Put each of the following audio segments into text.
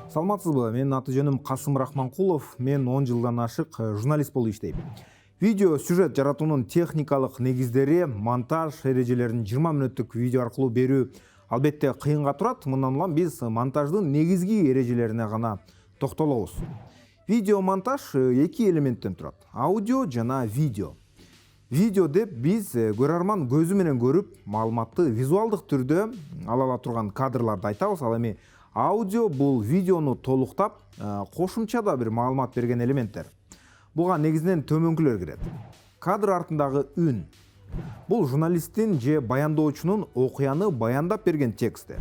Саламатсызбы? Менин аты жөнүм Касым Рахманкулов. Мен 10 жылдан ашык журналист болуп иштейм. Видео сюжет жаратуунун техникалык негиздери, монтаж эрежелерин 20 мүнөттүк видео аркылуу берүү албетте кыйынга турат. Мындан улам биз монтаждын негизги эрежелерине гана токтолобуз. Видео монтаж эки элементтен турат: аудио жана видео. Видео деп биз көрөрман көзү менен көрүп, маалыматты визуалдык түрдө ала турган кадрларды айтабыз. Ал эми аудио бул видеону толуктап, кошумча бир маалымат берген элементтер. Буга негизинен төмөнкүлөр кирет. Кадр артындагы үн. Бул журналисттин же баяндоочунун окуяны баяндап берген тексти.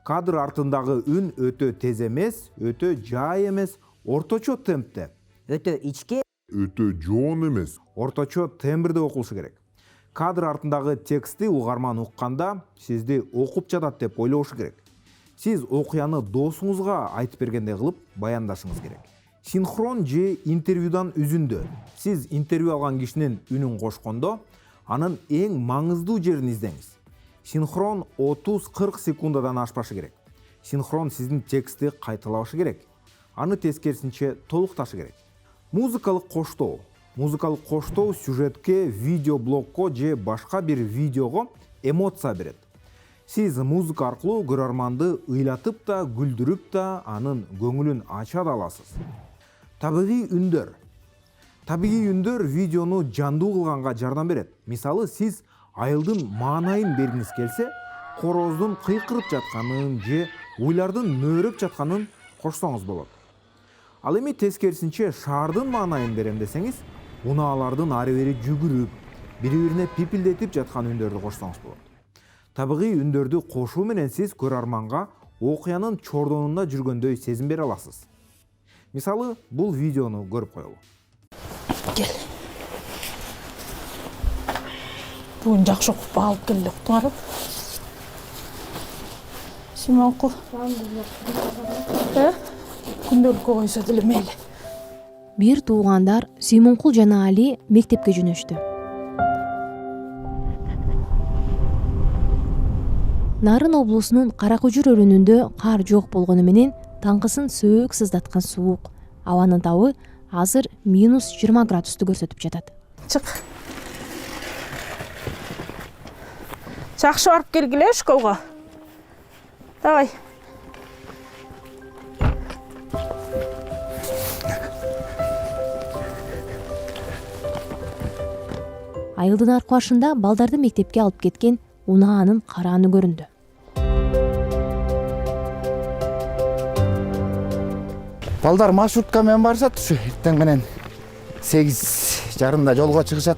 Кадр артындагы үн өтө тез эмес, өтө жай эмес, орточо темпте. Өтө ичке, өтө жоон эмес. Орточо тембрде окулушу керек. Кадр артындагы текстти угарман укканда сизди окуп жатат деп ойлошу керек. Сиз окуяны досуңузга айтып бергендей кылып баяндашыңыз керек. Синхрон же интервьюдан үзүндө сиз интервью алган кишинин үнүн кошкондо анын эң маңыздуу жерин издеңиз. Синхрон 30-40 секундадан ашпашы керек. Синхрон сиздин текстти кайталашы керек. Аны тескерисинче толукташы керек. Музыкалык коштоо. Музыкалык коштоо сюжетке, видеоблогко же башка бир видеого эмоция берет. Сиз музыка аркылуу көрөрманды ыйлатып да, күлдүрүп да, анын көңүлүн ача да аласыз. Табигый үндөр. Табигый үндөр видеону жандуу кылганга жардам берет. Мисалы, сиз айылдын маанайын бергиңиз келсе, короздун кыйкырып жатканын же уйлардын мөөрөп жатканын кошсоңуз болот. Ал эми тескерисинче шаардын маанайын берем десеңиз, унаалардын ары-бери жүгүрүп, бири-бирине пипилдетип жаткан үндөрдү кошсоңуз болот. Табигый үндөрдү кошуу менен сиз көрөрманга окуянын чордонунда жүргөндөй сезим бере аласыз. Мисалы, бул видеону көрүп коелу. Кел. Бүгүн жакшы окуп алып келди, уктуңарбы? Симонкул. Күндөлүккө койсо деле мейли. Бир туугандар Симонкул жана Али мектепке жөнөштү. Нарын облусунун Каракожур өрүнүндө кар жок болгону менен таңкысын сөөк сыздаткан суук. Абанын табы азыр -20 градусту көрсөтүп жатат. Чык. Жакшы барып келгиле школго. Давай. Айылдын аркы башында балдарды мектепке алып кеткен унаанын карааны көрүндү. Балдар маршрутка менен барышат, ушу эртең менен 8:30 жолго чыгышат.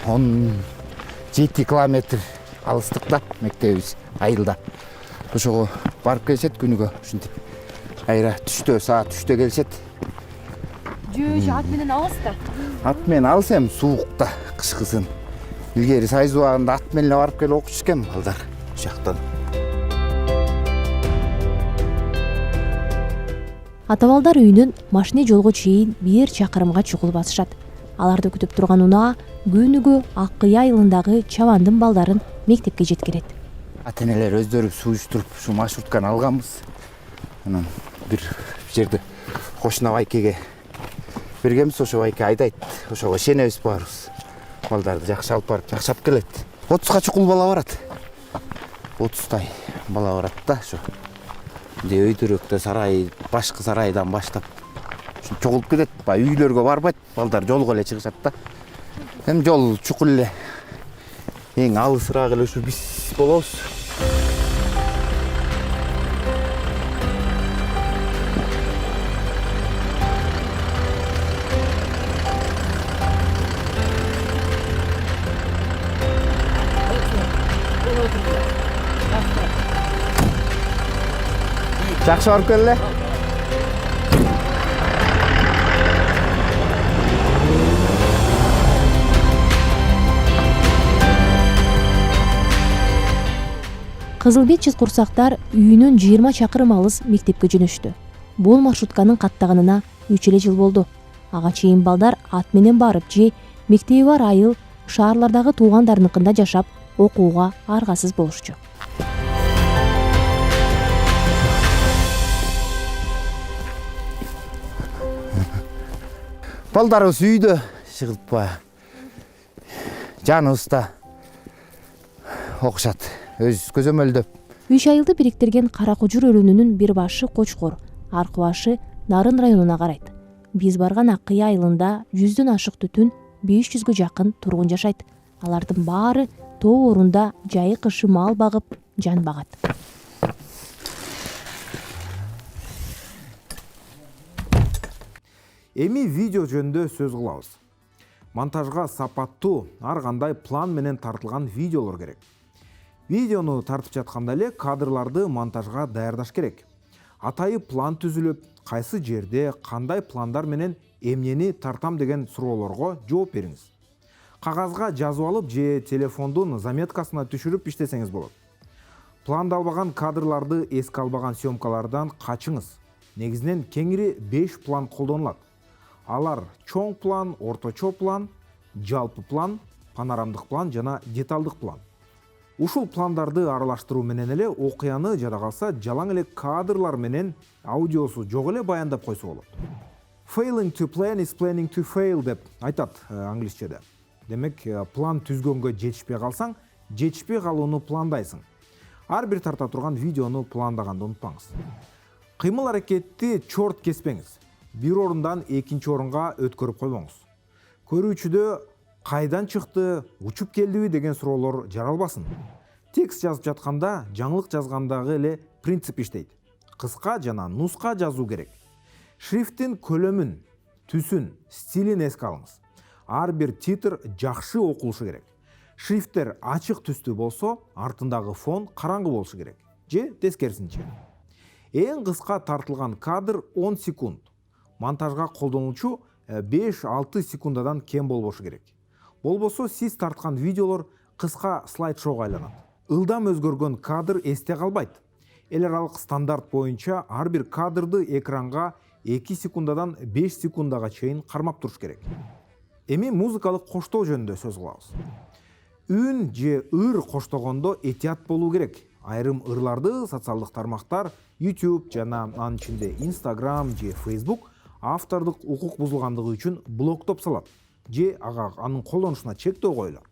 17 километр алыстыкта мектебибиз айылда. Ошого барып келишет күнүгө, ушинтип. Айра түштө, саат 3-тө келишет. Жөө ат менен алыс да. Ат менен алыс эми суукта, кышкысын. Илгери сайыз убагында ат менен барып келип окуш экен балдар ушактан. Ата-балдар үйүнөн машина жолго чейин 1 чакырымга чукул басышат. Аларды күтүп турган унаа күнүгө Ак Кыя айылындагы чабандын балдарын мектепке жеткирет. Ата-энелер өздөрү сууштуруп ушу маршрутканы алганбыз. Анан бир жерде кошуна байкеге бергенбиз, ошо байке айдайт. Ошого ишенебиз баарыбыз. Балдарды жакшы алып барып, жакшы алып келет. 30га чукул бала барат. 30тай бала барат да, ошо. Өйдөрөктө сарай, башкы сарайдан баштап чогулуп кетет. Үйлөргө барбайт, балдар жолго эле чыгышат да. Эми жол чукул эле. Эң алысыраак эле ушу биз болобуз. Жакшы барып келе. Кызыл бет чиз курсактар үйүнөн 20 чакырым алыс мектепке жөнөштү. Бул маршрутканын каттаганына 3 эле жыл болду. Ага чейин балдар ат менен барып же мектеби бар айыл, шаарлардагы туугандарыныкында жашап, окууга аргасыз болушчу. Балдарыбыз үйдө чыгылтпай. Жаныбызда окушат. Өз көзөмөлдөп. 3 айылды бириктирген Каракожур өрөөнүнүн бир башы Кочкор, аркы башы Нарын районуна карайт. Биз барган Аккыя айылында 100дөн ашык түтүн, 500гө жакын тургун жашайт. Алардын баары тоо орунда жайы кышы мал багып, жан багат. Эми видео жөнүндө сөз кылабыз. Монтажга сапаттуу, ар кандай план менен тартылган видеолор керек. Видеону тартып жатканда эле кадрларды монтажга даярдаш керек. Атайы план түзүлүп, кайсы жерде, кандай пландар менен эмнени тартам деген суроолорго жооп бериңиз. Кагазга жазып алып же телефондун заметкасына түшүрүп иштесеңиз болот. Пландалбаган кадрларды эске албаган съемкалардан качыңыз. Негизинен кеңири 5 план колдонулат. Алар чоң план, орточо план, жалпы план, панорамдык план жана деталдык план. Ушул пландарды аралаштыруу менен эле окуяны жада калса жалаң эле кадрлар менен аудиосу жок эле баяндап койсо болот. Failing to plan is planning to fail деп айтат англисчеде. Демек, план түзгөнгө жетишпей калсаң, жетишпей калууну пландайсың. Ар бир тарта турган видеону пландаганды унутпаңыз. Кыймыл аракетти чорт кеспеңиз. Бир орундан экинчи орунга өткөрүп койбоңуз. Көрүүчүдө кайдан чыкты, учуп келдиби деген суроолор жаралбасын. Текст жазып жатканда, жаңылык жазгандагы эле принцип иштейт. Кыска жана нуска жазуу керек. Шрифттин көлөмүн, түсүн, стилин эске алыңыз. Ар бир титр жакшы окулушу керек. Шрифттер ачык түстүү болсо, артындагы фон караңгы болушу керек. Же тескерисинче. Эң кыска тартылган кадр 10 секунд. Монтажга колдонулчу 5-6 секундадан кем болбошу керек. Болбосо сиз тарткан видеолор кыска слайд-шоуга айланат. Ылдам өзгөргөн кадр эсте калбайт. Эл аралык стандарт боюнча ар бир кадрды экранга 2 секундадан 5 секундага чейин кармап туруш керек. Эми музыкалык коштоо жөнүндө сөз кылабыз. Үн же ыр коштогондо этият болуу керек. Айрым ырларды социалдык тармактар, YouTube жана анын ичинде Instagram же Facebook автордук укук бузулгандыгы үчүн блоктоп салат. Же анын колдонушуна чектөө коюлат.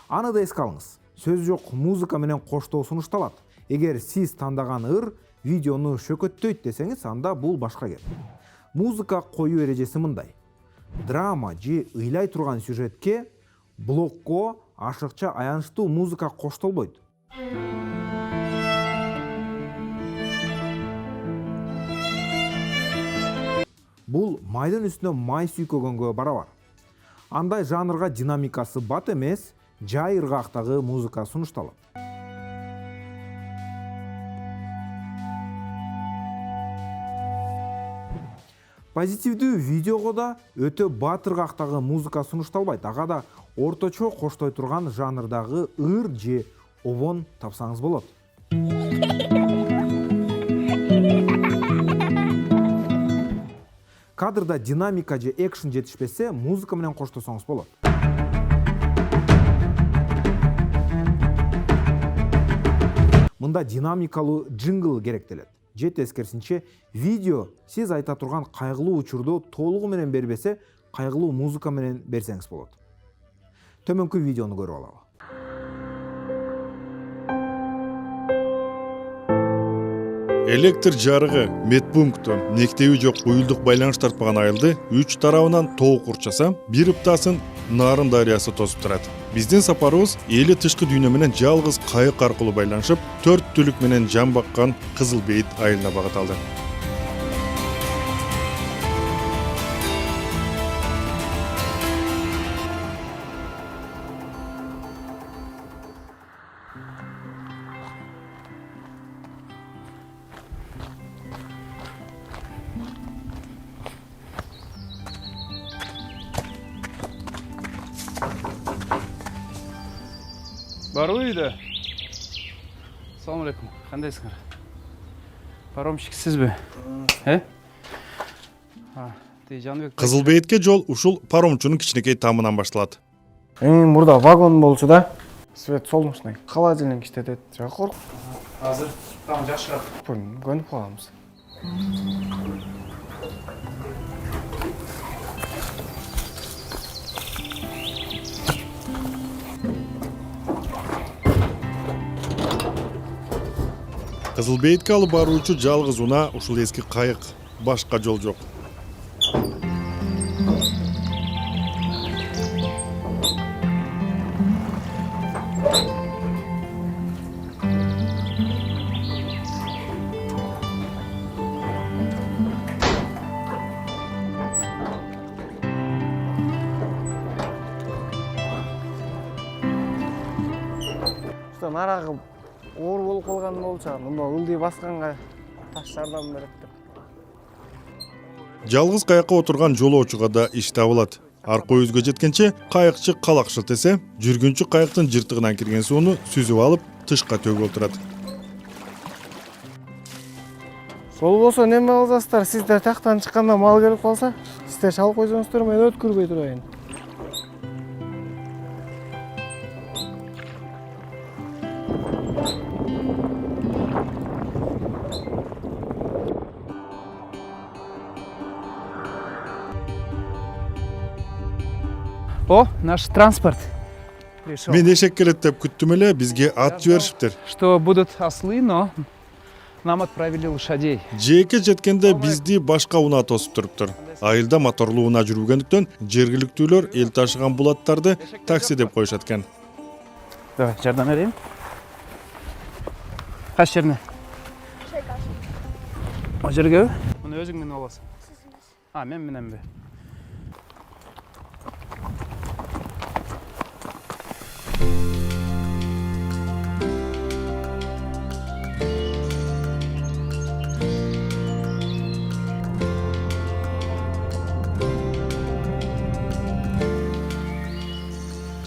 Аны да эске алыңыз. Сөз жок музыка менен коштоо сунушталат. Эгер сиз тандаган ыр видеону шөкөттөйт десеңиз, анда бул башка кеп. Музыка коюу эрежеси мындай. Драма же ыйлай турган сюжетке блокко ашыкча аянычтуу музыка коштолбойт. Бул майдын үстүнө май сүйкөгөнгө барабар. Андай жанрга динамикасы бат эмес, жай ыргактагы музыка сунушталат. Позитивдүү видеого да өтө бат ыргактагы музыка сунушталбайт. Ага да орточо коштой турган жанрдагы ыр же обон тапсаңыз болот. Кадрда динамика же экшен жетишпесе, музыка менен коштосоңуз болот. Мында динамикалуу джингл керектелет. Же тескерисинче, видео сиз айта турган кайгылуу учурду толугу менен бербесе, кайгылуу музыка менен берсеңиз болот. Төмөнкү видеону көрүп алалы. Электр жарыгы медпункттон нектеби жок уюлдук байланыш тартпаган айылды 3 тарабынан тоо курчаса, бир ыптасын Нарын дарыясы тосуп турат. Биздин сапарыбыз эли тышкы дүйнө менен жалгыз кайык аркылуу байланышып, 4 түлүк менен жан баккан Кызыл Бейит айылына багыт алды. Барбы үйдө? Assalamu alaikum. Кандайсыңар? Паромщик сизби? Жанбек. Кызыл Бейитке жол ушул паромчунун кичинекей тамынан башталат. Мурда вагон болчу да. Свет солнечный. Холодильник иштетет. Жок корк. Азыр там жакшыраак. Көнүп калганбыз. Кызыл Бейитке алып баруучу жалгыз унаа ушул эски кайык. Башка жол жок. Нарагы оор болуп калган болчу, мына ылдый басканга таш жардам берет деп. Жалгыз кайыкка отурган жолоочуга да иш табылат. Арка өзгө жеткенче кайыкчы калакшыл тесе, жүргүнчү кайыктын жыртыгынан кирген сууну сүзүп алып, тышка төгүп отурат. Сол болсо неме кыласыздар? Сиздер тактан чыкканда мал келип калса, сиздер чалып койсоңуздар, мен өткүрбөй турайын. О, наш транспорт пришел. Мен эшек келет деп күттүм эле, бизге ат жиберишиптир. Что будут ослы, но нам отправили лошадей. Жээкке жеткенде бизди башка унаа тосуп туруптур. Айылда моторлуу унаа жүрбөгөндүктөн жергиликтүүлөр эл ташыган булаттарды такси деп коюшат экен. Давай, жардам берейин. Кайсы жерине? О жерге? Муну өзүң минип аласың. Мен минемби?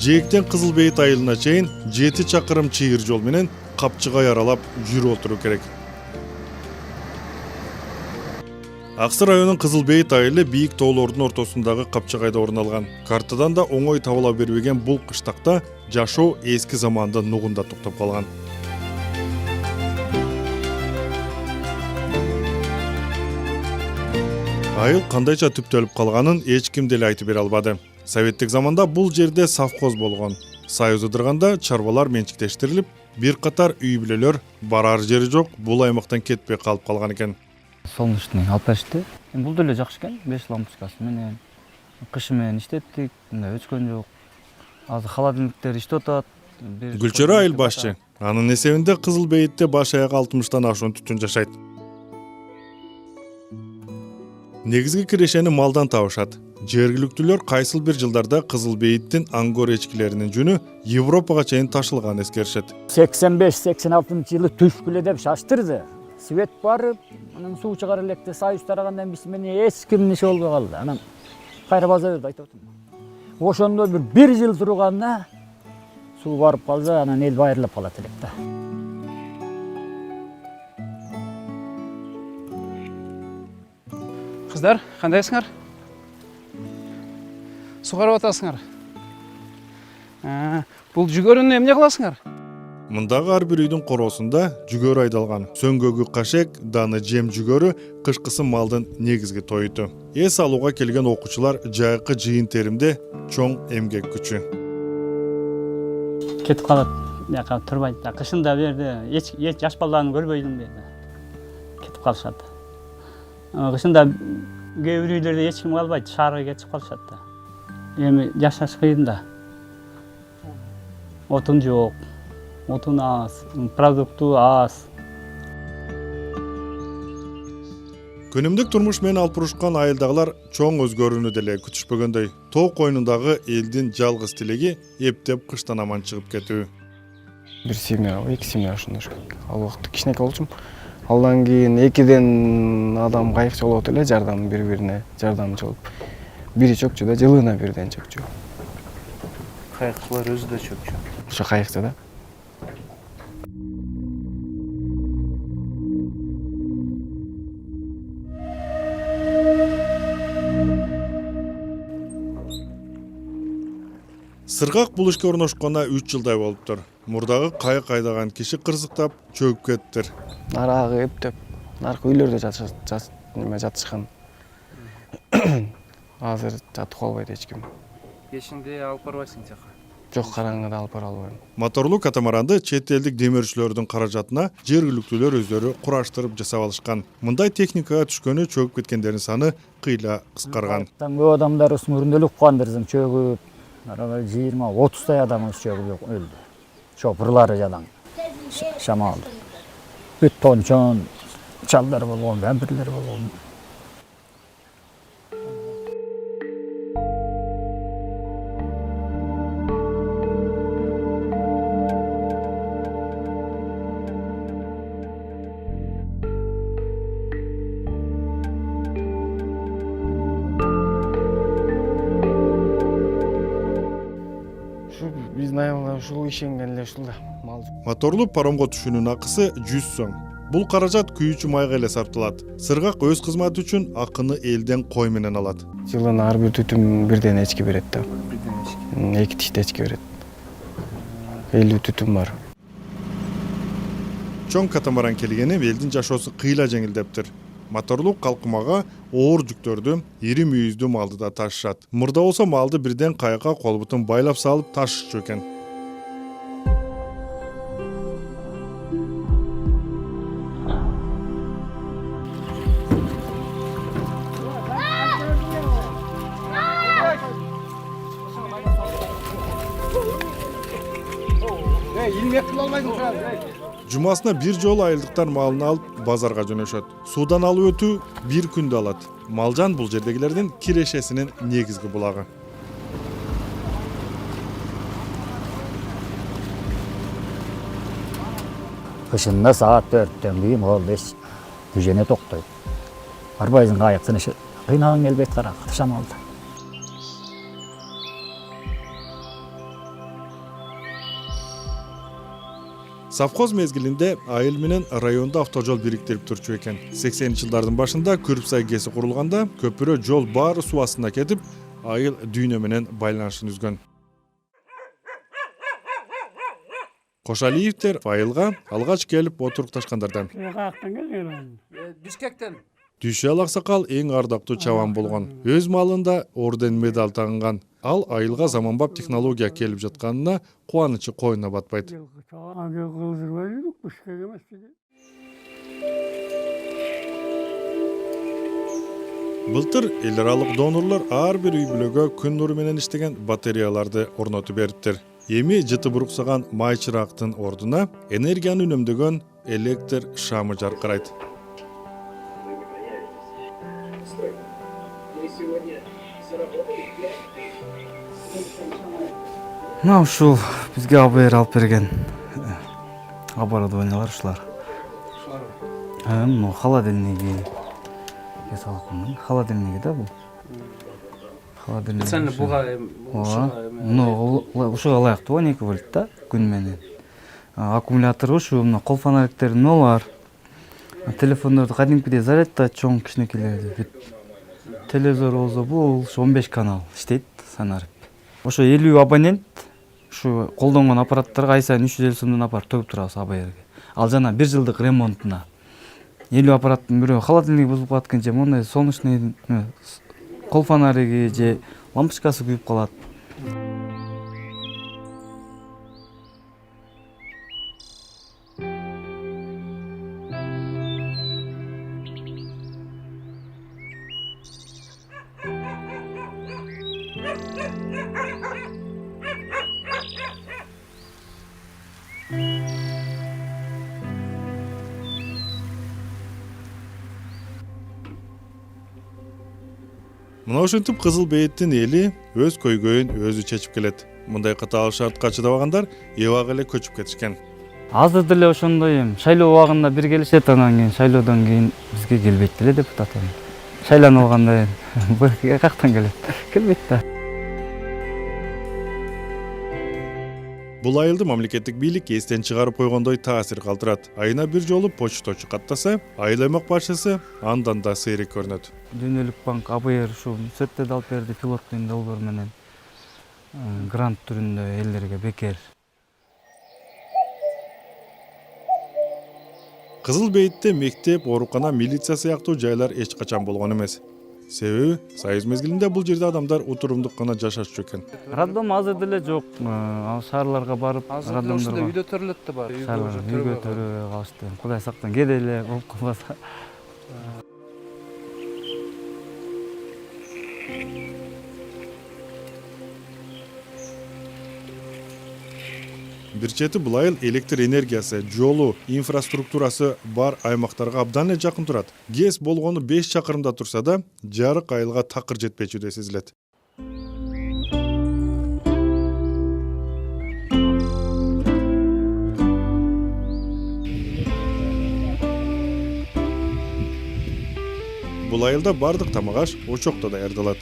Жээктен Кызыл Бейит айылына чейин 7 чакырым чыйыр жол менен Капчыгай аралап жүрүп отуруу керек. Аксы районунун Кызыл Бейит айылы бийик тоолордун ортосундагы Капчыгайда орун алган. Картадан да оңой табыла бербеген бул кыштакта жашоо эски заманда нугунда токтоп калган. Айыл кандайча түптөлүп калганын эч ким деле айтып бере албады. Советтик заманда бул жерде совхоз болгон. Союз ыдырганда чарбалар менчиктештирилип, бир катар үй бүлөлөр барар жери жок бул аймактан кетпей калып калган экен. Солнечный алып беришти. Бул деле жакшы экен, 5 лампочкасы менен. Кышы менен иштеттик, мындай өчкөн жок. Азыр холодильниктер иштеп атат. Гүлчөрө айыл башчы. Анын эсебинде Кызыл Бейитте баш аяк 60тан ашуун түтүн жашайт. Негизги кирешени малдан табышат. Жергиликтүүлөр кайсыл бир жылдарда Кызыл Бейиттин аңгор эчкилеринин жүнү Европага чейин ташылган эскеришет. 85-86 жылы түшкүлө деп шаштырды. Свет барып, анан суу чыгар электе, Союз тарагандан биз менен эч кимдин иши болбой калды. Анан кайра база берди, айтып атам. Ошондо бир жыл турганда суу барып калса, анан эл байырлап калат элек да. Кыздар, кандайсыңар? Сугарып атасыңар? Бул жүгөрүнү эмне кыласыңар? Мындагы ар бир үйдүн короосунда жүгөрү айдалган. Сөңгөгү кашек, даны жем жүгөрү кышкысы малдын негизги тоюту. Эс алууга келген окуучулар жайкы жыйын теримде чоң эмгек күчү. Кетип калат, жака турбайт. Кышында берде эч жаш балдарын көрбөйдүм дейди. Кетип калышат. Кышында кээ бир үйлөрдө эч ким калбайт, шаарга кетип калышат да. Эми жашаш кыйын да. Отун жок. Отун аз, продукту аз. Күнүмдүк турмуш менен алып урушкан айылдагылар чоң өзгөрүүнү деле күтүшпөгөндөй. Тоо койнундагы элдин жалгыз тилеги эптеп кыштан аман чыгып кетүү. Бир семья, 2 семья ошондой. Ал убакта кичинекей болчумун. Алдан кийин 2ден адам кайыкчы болот эле, жардам бири-бирине жардамчы болуп. Бири чөкчү да, жылына бирден чөкчү. Кайыкчылар өзү да чөкчү. Ошо кайыкчы да. Сыргак бул ишке орношконуна 3 жылдай болуптур. Мурдагы кайык айдаган киши кырсыктап чөгүп кетиптир. Нарагы эптеп, наркы үйлөрдө жатышкан. Азыр жатып калбайт эч ким. Кешинде алып барбайсың жака. Жок, караңгыда алып бара албайм. Моторлуу катамаранды чет элдик демирчилердин каражатына жергиликтүүлөр өздөрү кураштырып жасап алышкан. Мындай техникага түшкөнү чөгүп кеткендердин саны кыйла кыскарган. Көп адамдар мүрүндөлүк кандырсың чөгүп, 20-30 адамыбыз чөгүп өлдү. Шопурлары жадан шамалды. Бүт тончон чалдар болгон, вампирлер болгон. Биздин айылга ушул ишенген эле ушул да мал. Моторлуу паромго түшүүнүн акысы 100 сом. Бул каражат күйүүчү майга эле сарпталат. Сыргак өз кызматы үчүн акыны элден кой менен алат. Жылына ар бир түтүн бирден эчки берет да. 2 тиште эчки берет. 50 түтүн бар. Чоң катамаран келгени элдин жашоосу кыйла жеңилдептир. Моторлуу калкымага оор жүктөрдү, ири мүйүздүү малды да ташышат. Мурда болсо малды бирден кайыкка колбутун байлап салып ташычу экен. Жумасына бир жолу айылдыктар малын алып базарга жөнөшөт. Суудан алып өтүү 1 күндө алат. Малжан бул жердегилердин кирешесинин негизги булагы. Кышында саат 4-төн кийин ол 5 күжене токтойт. Барбайсың кайыктын иши кыйнагың келбейт карак шамалда. Совхоз мезгилинде айыл менен райондо автожол бириктирип турчу экен. 80-жылдардын башында Күрүпсай КЭСи курулганда көпүрө жол баары суу астына кетип, айыл дүйнө менен байланышын үзгөн. Кошалиевдер айылга алгач келип отурукташкандардан. Бишкектен. Дүйшел аксакал эң ардактуу чабан болгон. Өз малында орден медаль тагынган. Ал айылга заманбап технология келип жатканына кубанычы койуна батпайт. Былтыр эл аралык донорлор ар бир үй бүлөгө күн нуру менен иштеген батареяларды орнотуп бериптир. Эми жыты буруксаган май чырактын ордуна энергияны үнөмдөгөн электр шамы жаркырайт. Мына ушул бизге АБР алып берген оборудованиялар ушулар. Мына холодильниги. Холодильниги да бул. Холодильник. Сен буга ушуга ылайыктуу 12 вольт да күн менен. Аккумулятор ушу, мына кол фонариктердин бар. Телефондорду кадимкидей зарядта чоң кичинекейлерди. Телевизор болсо бул 15 канал иштейт санарып. Ошо 50 абонент ушу колдонгон аппараттарга ай сайын 350 сомдон апарып төгүп турабыз АБРге. Ал жана 1 жылдык ремонтуна. 50 аппараттын бирөө холодильник бузулуп калат же мондай солнечный кол фонариги же лампочкасы күйүп калат. Мына ушинтип кызыл бейиттин эли өз көйгөйүн өзү чечип келет. Мындай катаал шартка чыдабагандар эбак эле көчүп кетишкен. Азыр деле ошондой шайлоо убагында бир келишет, анан кийин шайлоодон кийин бизге келбейт деле депутат. Шайланып алганда бизге кактан келет? Келбейт да. Бул айылды мамлекеттик бийлик эстен чыгарып койгондой таасир калтырат. Айына бир жолу почточу каттаса, айыл аймак башчысы андан да сейрек көрүнөт. Дүйнөлүк банк АБР ушу Сөттөдө алып берди пилоттуу долбоор менен. грант түрүндө элдерге бекер. Кызыл Бейитте мектеп, оорукана, милиция сыяктуу жайлар эч качан болгон эмес. Себеби союз мезгилинде бул жерде адамдар утурумдук гана жашашчу экен. Роддом азыр деле жок. Ал шаарларга барып, роддомдорго үйдө төрөлөт да бар. үйгө төрөбөй калышты. Кудай сактан кээде эле болуп калбаса. Бир чети бул айыл электр энергиясы, жолу, инфраструктурасы бар аймактарга абдан эле жакын турат. ГЭС болгону 5 чакырымда турса да, жарык айылга такыр жетпечүдөй сезилет. Бул айылда бардык тамак аш очокто даярдалат.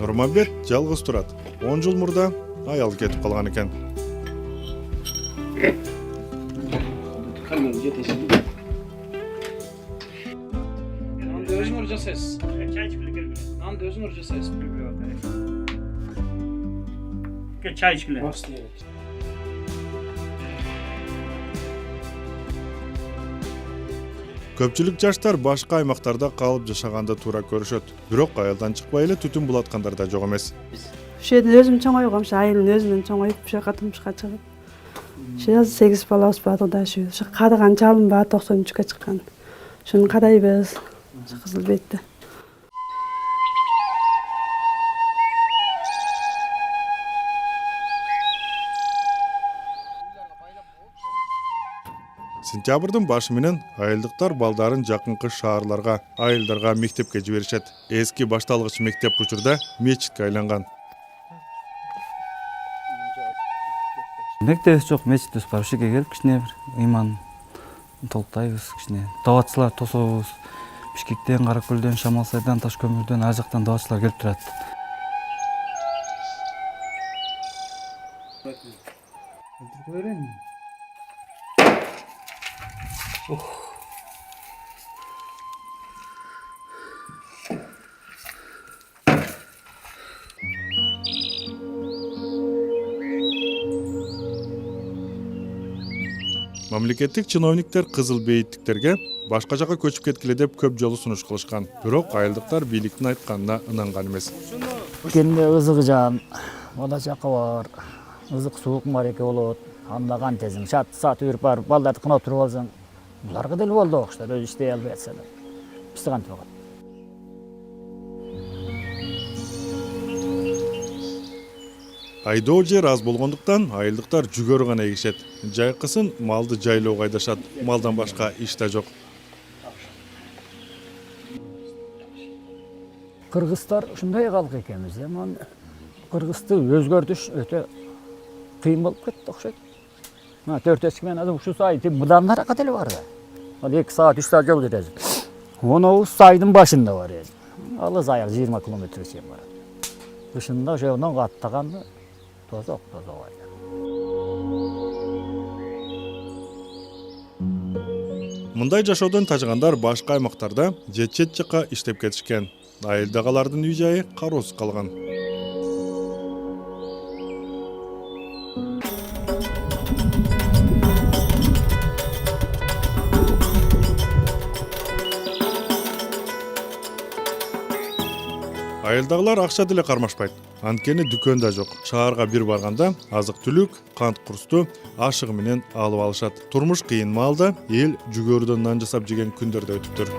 Нурмамбет жалгыз турат. 10 жыл мурда аял кетип калган экен. Nandı özün orca ses. Nandı özün orca ses. Çay içkiler. Көпчүлүк жаштар башка аймактарда калып жашаганды туура көрүшөт. Бирок айылдан чыкпай эле түтүн булаткандар да жок эмес. Ошол жерден өзүм чоңойгом, айылдын өзүнөн чоңоюп ошол жака турмушка чыгып. Ошо 8 балабыз бар да ошо кадыган чалым бар 93-кө чыккан. Ошону кадайбыз. Кызыл Бейтте. Сентябрдын башы менен айылдыктар балдарын жакынкы шаарларга, айылдарга мектепке жиберишет. Эски башталгыч мектеп учурда мечитке айланган. Мектебибиз жок, мечитибиз бар. Ошол жерге келип кичине бир ыйман толуктайбыз, кичине даватчылар тособуз. Бишкектен, Каракөлдөн, Шамалсайдан, Ташкөмүрдөн ар жактан даватчылар келип турат. Мамлекеттик чиновниктер Кызыл Бейиттиктерге башка жака көчүп кеткиле деп көп жолу сунуш кылышкан. Бирок айылдыктар бийликтин айтканына ынанган эмес. Кенде ызыгы жан, ода жакы бар, ызык суук мареке болот. Анда кантесиң, саат үрүп барып, балдарды кына туруп алсаң, буларга деле болду окшоштор, өзү иштей албай атсалар. Бизде кантип калат? Айдоо жер аз болгондуктан айылдыктар жүгөрү гана эгишет. Жайкысын малды жайлоого айдашат. Малдан башка иш да жок. Кыргыздар ушундай калк экенбиз. Кыргызды өзгөртүш өтө кыйын болуп кетти окшойт. 4 менен азыр ушул сай мындан наракка деле бар да. Ал 2 саат 3 саат жол жүрөсүң. Оны сайдын башында бар эди. Алыс аяк 20 километр чейин барат. Кышында ошондон каттаганды тозок айда. Мындай жашоодон тажыгандар башка аймактарда чет жака иштеп кетишкен. Айылдагылардын үй жайы кароосуз калган. Айылдагылар акча деле кармашпайт. Анткени дүкөн да жок. Шаарга бир барганда азык-түлүк, кант курсту ашыгы менен алып алышат. Турмуш кыйын маалда эл жүгөрүдөн нан жасап жеген күндөр да өтүптүр.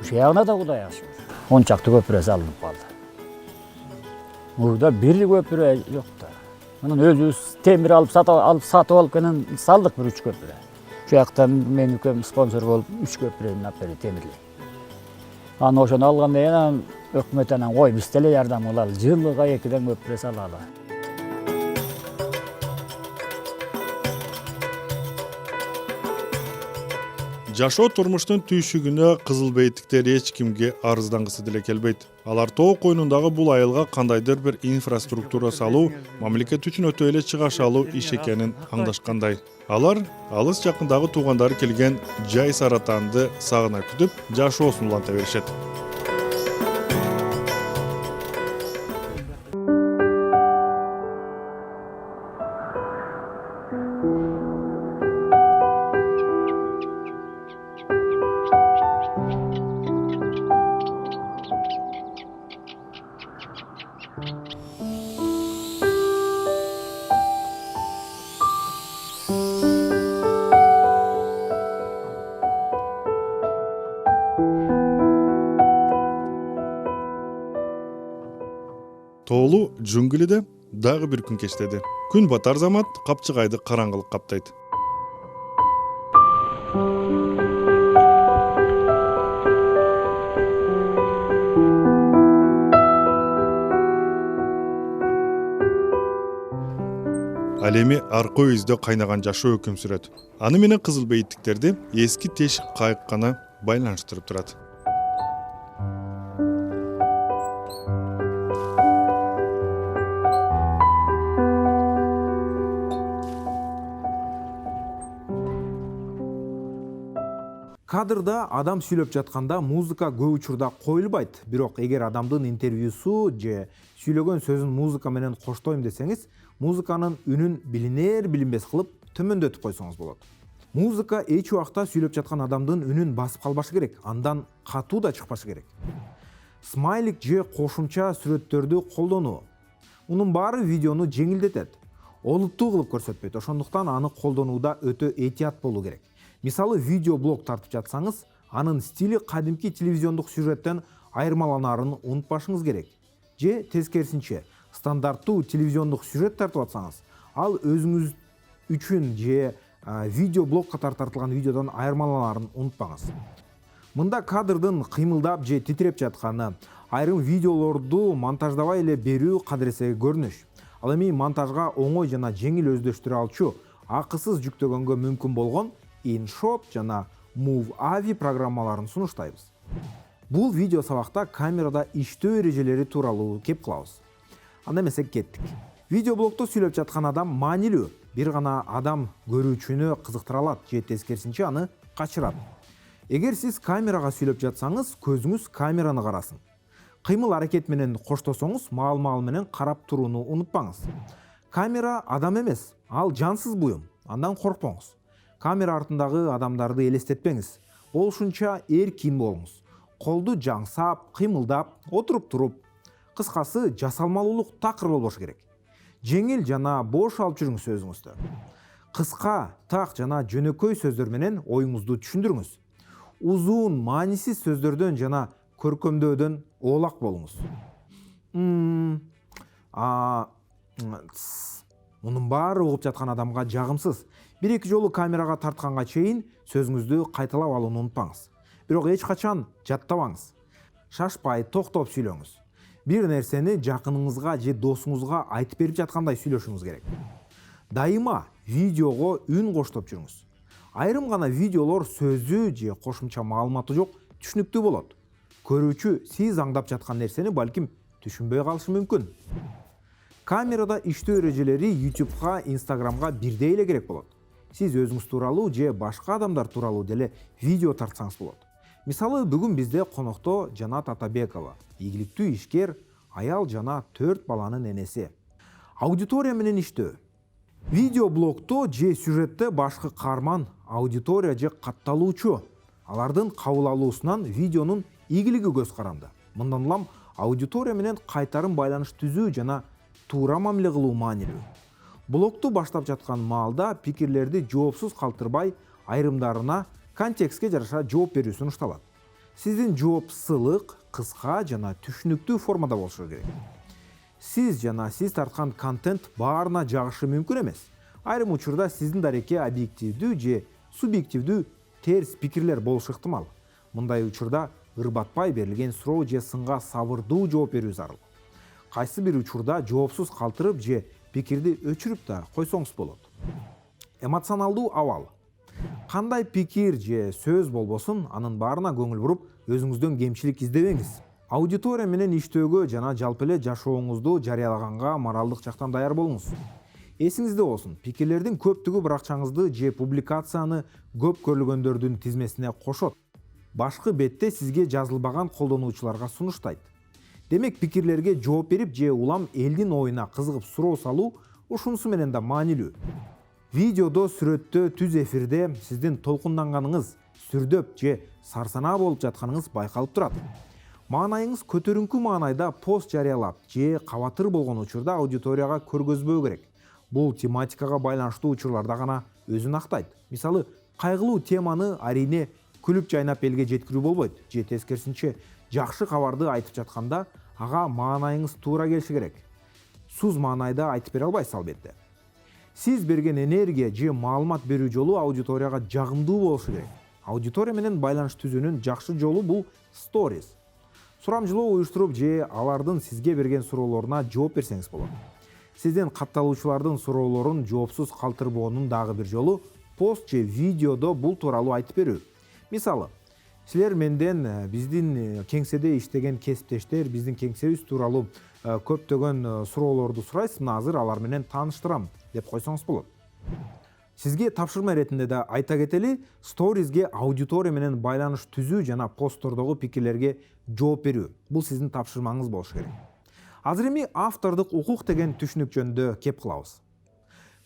Ошол ягына да Кудай ашык. 10 чакты көпүрө салынып калды. Мурда бир көпүрө жок да. Анан өзүбүз темир алып сатып алып кенен салдык бир 3 көпүрө. Ошол жактан менин үкөм спонсор болуп 3 көпүрөнү алып берди темирлеп. Аны ошону алгандан кийин өкмөт анан кой биз деле жардам кылалы, жылга 2ден көпүрө салалы. Жашоо турмуштун түйшүгүнө кызыл бейиттиктер эч кимге арыздангысы деле келбейт. Алар тоо койнундагы бул айылга кандайдыр бир инфраструктура салуу мамлекет үчүн өтө эле чыгашалуу иш экенин аңдашкандай. Алар алыс жакындагы туугандары келген жай саратанды сагына күтүп, жашоосун уланта беришет. Тоолуу жуңгүлүдө дагы бир күн кечтеди. Күн батар замат Капчыгайды караңгылык каптайт. Ал эми аркы өйүздө кайнаган жашоо өкүм сүрөт. Аны менен кызыл бейиттиктерди эски тешик кайык гана байланыштырып турат. Кадрда адам сүйлөп жатканда музыка көп учурда коюлбайт. Бирок эгер адамдын интервьюсу же сүйлөгөн сөзүн музыка менен коштойм десеңиз, музыканын үнүн билинер билинбес кылып төмөндөтүп койсоңуз болот. Музыка эч убакта сүйлөп жаткан адамдын үнүн басып калбашы керек, андан катуу да чыкпашы керек. Смайлик же кошумча сүрөттөрдү колдонуу. Мунун баары видеону жеңилдетет. Олуттуу кылып көрсөтпөйт. Ошондуктан аны колдонууда өтө этият болуу керек. Мисалы, видеоблог тартып жатсаңыз, анын стили кадимки телевизиондук сюжеттен айырмаланарын унутпашыңыз керек. Же тескерисинче, стандарттуу телевизиондук сюжет тартып атсаңыз, ал өзүңүз үчүн же видеоблогко тартылган видеодон айырмаланарын унутпаңыз. Мында кадрдын кыймылдап же титиреп жатканы, айрым видеолорду монтаждабай эле берүү кадыресе көрүнүш. Ал эми монтажга оңой жана жеңил өздөштүрө алчу, акысыз жүктөгөнгө мүмкүн болгон InShot жана MoveAvi программаларын сунуштайбыз. Бул видео сабакта камерада иштөө эрежелери тууралуу кеп кылабыз. Анда эмесе кеттик. Видеоблогдо сүйлөп жаткан адам маанилүү, бир гана адам көрүүчүнү кызыктыра алат же тескерисинче аны качырат. Эгер сиз камерага сүйлөп жатсаңыз, көзүңүз камераны карасын. Кыймыл аракет менен коштосоңуз, маал менен карап турууну унутпаңыз. Камера адам эмес, ал жансыз буюм, андан коркпоңуз. Камера артындагы адамдарды элестетпеңиз. Болушунча эркин болуңуз. Колду жаңсап, кыймылдап, отуруп туруп. Кыскасы, жасалмалуулук такыр болбошу керек. Жеңил жана бош алып жүрүңүз сөзүңүздү. Кыска, так жана жөнөкөй сөздөр менен оюңузду түшүндүрүңүз. Узун, маанисиз сөздөрдөн жана көркөмдөөдөн оолак болуңуз. Мунун баары угуп жаткан адамга жагымсыз. Бир-эки жолу камерага тартканга чейин сөзүңүздү кайталап алууну унутпаңыз. Бирок эч качан жаттабаңыз. Шашпай, токтоп сүйлөңүз. Бир нерсени жакыныңызга же досуңузга айтып берип жаткандай сүйлөшүңүз керек. Дайыма видеого үн коштоп жүрүңүз. Айрым гана видеолор сөзү же кошумча маалыматы жок түшүнүктүү болот. Көрүүчү сиз аңдап жаткан нерсени балким түшүнбөй калышы мүмкүн. Камерада иштөө эрежелери YouTube'га, Instagram'га бирдей эле керек болот. Сиз өзүңүз тууралуу же башка адамдар тууралуу деле видео тартсаңыз болот. Мисалы, бүгүн бизде конокто Жанат Атабекова, ийгиликтүү ишкер, аял жана 4 баланын энеси. Аудитория менен иштөө. Видеоблогто же сюжетте башкы каарман аудитория же катталуучу. Алардын кабыл алуусунан видеонун ийгилиги көз каранды. Мындан улам аудитория менен кайтарым байланыш түзүү жана туура мамиле кылуу маанилүү. Блогду баштап жаткан маалда пикирлерди жоопсуз калтырбай, айрымдарына контекстке жараша жооп берүү сунушталат. Сиздин жооп сылык, кыска жана түшүнүктүү формада болушу керек. Сиз жана сиз тарткан контент баарына жагышы мүмкүн эмес. Айрым учурда сиздин дареке объективдүү же субъективдүү терс пикирлер болушу ыктымал. Мындай учурда ырбатпай берилген суроо же сынга сабырдуу жооп берүү зарыл. Кайсы бир учурда жоопсуз калтырып же пикирди өчүрүп да койсоңуз болот. Эмоционалдуу абал. Кандай пикир же сөз болбосун, анын баарына көңүл буруп, өзүңүздөн кемчилик издебеңиз. Аудитория менен иштөөгө жана жалпы эле жашооңузду жарыялаганга моралдык жактан даяр болуңуз. Эсиңизде болсун, пикирлердин көптүгү бир акчаңызды же публикацияны көп көрүлгөндөрдүн тизмесине кошот. Башкы бетте сизге жазылбаган колдонуучуларга сунуштайт. Демек, пикирлерге жооп берип же улам элдин оюна кызыгып суроо салуу ушунусу менен да маанилүү. Видеодо, сүрөттө, түз эфирде сиздин толкунданганыңыз, сүрдөп же сарсанаа болуп жатканыңыз байкалып турат. Маанайыңыз көтөрүңкү маанайда пост жарыялап же кабатыр болгон учурда аудиторияга көргөзбөө керек. Бул тематикага байланыштуу учурларда гана өзүн актайт. Мисалы, кайгылуу теманы арине күлүп жайнап элге жеткирүү болбойт, же тескерисинче жакшы кабарды айтып жатканда ага маанайыңыз туура келиши керек. Суз маанайда айтып бере албайсыз албетте. Сиз берген энергия же маалымат берүү жолу аудиторияга жагымдуу болушу керек. Аудитория менен байланыш түзүүнүн жакшы жолу бул stories. Сурамжылоо уюштуруп же алардын сизге берген суроолоруна жооп берсеңиз болот. Сизден катталуучулардын суроолорун жоопсуз калтырбоонун дагы бир жолу пост же видеодо бул тууралуу айтып берүү. Мисалы, силер менден биздин кеңседе иштеген кесиптештер, биздин кеңсебиз тууралуу көптөгөн суроолорду сурайсыз, мына азыр алар менен тааныштырам деп койсоңуз болот. Сизге тапшырма иретинде да айта кетели, сторизге аудитория менен байланыш түзүү жана посттордогу пикирлерге жооп берүү. Бул сиздин тапшырмаңыз болушу керек. Азыр эми автордук укук деген түшүнүк жөнүндө кеп кылабыз.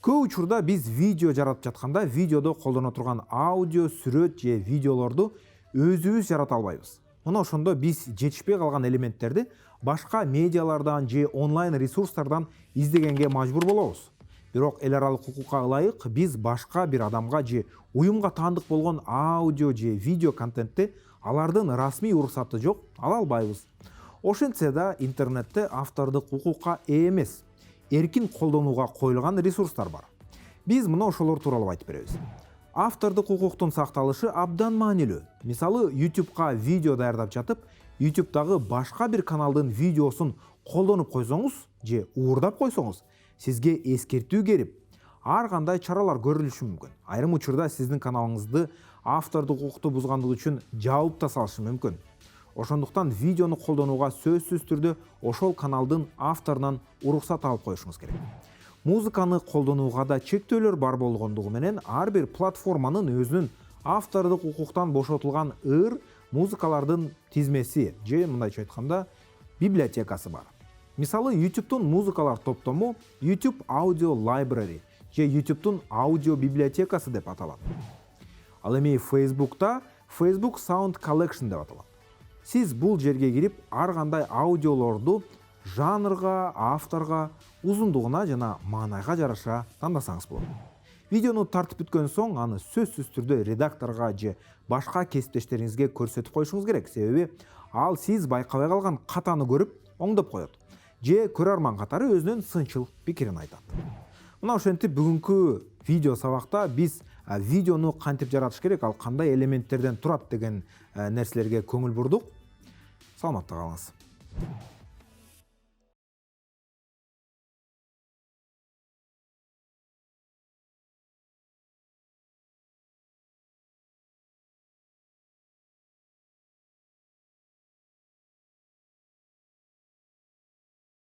Көп учурда биз видео жаратып жатканда видеодо колдоно турган аудио, сүрөт же видеолорду өзүбүз жарата албайбыз. Мына ошондо биз жетишпей калган элементтерди башка медиалардан же онлайн ресурстардан издегенге мажбур болобуз. Бирок эл аралык укукка ылайык биз башка бир адамга же уюмга таандык болгон аудио же видео контентти алардын расмий уруксаты жок ала албайбыз. Ошентсе да интернетте автордук укукка ээ эмес, эркин колдонууга коюлган ресурстар бар. Биз мына ошолор тууралуу айтып беребиз. Автордук укуктун сакталышы абдан маанилүү. Мисалы, YouTube'га видео даярдап жатып, YouTube'дагы башка бир каналдын видеосун колдонуп койсоңуз же уурдап койсоңуз, сизге эскертүү келип, ар кандай чаралар көрүлүшү мүмкүн. Айрым учурда сиздин каналыңызды автордук укукту бузгандыгы үчүн жаап да салышы мүмкүн. Ошондуктан видеону колдонууга сөзсүз түрдө ошол каналдын авторунан уруксат алып коюшуңуз керек. Музыканы колдонууга да чектөөлөр бар болгондугу менен ар бир платформанын өзүнүн автордук укуктан бошотулган музыкалардын тизмеси же мындайча айтканда библиотекасы бар. Мисалы, YouTube'тун музыкалар топтому YouTube Audio Library же YouTube'тун аудио библиотекасы деп аталат. Ал эми Facebook'та Facebook Sound Collection деп аталат. Сиз бул жерге кирип, ар кандай аудиолорду жанрга, авторга, узундугуна жана маанайга жараша тандасаңыз болот. Видеону тартып бүткөн соң, аны сөзсүз түрдө редакторго же башка кесиптештериңизге көрсөтүп коюшуңуз керек. Себеби ал сиз байкабай калган катаны көрүп, оңдоп коет. Же көрөрман катары өзүнүн сынчыл пикирин айтат. Мына ошентип бүгүнкү видео сабакта биз видеону кантип жаратыш керек, ал кандай элементтерден турат деген нерселерге көңүл бурдук. Саламатта калыңыз.